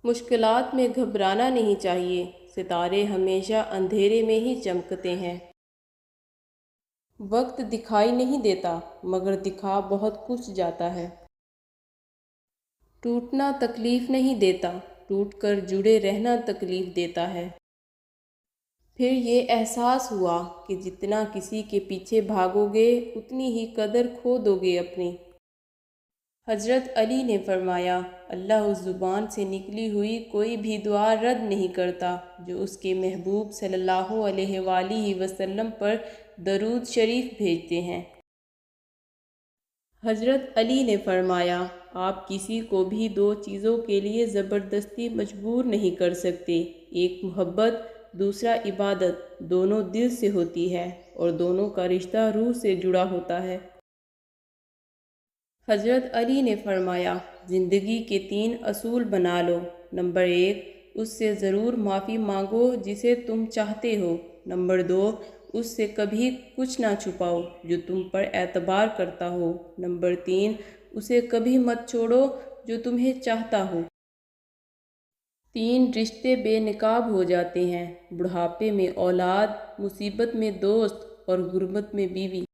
مشکلات میں گھبرانا نہیں چاہیے، ستارے ہمیشہ اندھیرے میں ہی چمکتے ہیں۔ وقت دکھائی نہیں دیتا مگر دکھا بہت کچھ جاتا ہے۔ ٹوٹنا تکلیف نہیں دیتا، ٹوٹ کر جڑے رہنا تکلیف دیتا ہے۔ پھر یہ احساس ہوا کہ جتنا کسی کے پیچھے بھاگو گے اتنی ہی قدر کھو دو گے اپنی۔ حضرت علی نے فرمایا، اللہ اس زبان سے نکلی ہوئی کوئی بھی دعا رد نہیں کرتا جو اس کے محبوب صلی اللہ علیہ وآلہ وسلم پر درود شریف بھیجتے ہیں۔ حضرت علی نے فرمایا، آپ کسی کو بھی دو چیزوں کے لیے زبردستی مجبور نہیں کر سکتے، ایک محبت، دوسرا عبادت، دونوں دل سے ہوتی ہے اور دونوں کا رشتہ روح سے جڑا ہوتا ہے۔ حضرت علی نے فرمایا، زندگی کے 3 اصول بنا لو۔ نمبر 1، اس سے ضرور معافی مانگو جسے تم چاہتے ہو۔ نمبر 2، اس سے کبھی کچھ نہ چھپاؤ جو تم پر اعتبار کرتا ہو۔ نمبر 3، اسے کبھی مت چھوڑو جو تمہیں چاہتا ہو۔ 3 رشتے بے نقاب ہو جاتے ہیں، بڑھاپے میں اولاد، مصیبت میں دوست اور غربت میں بیوی۔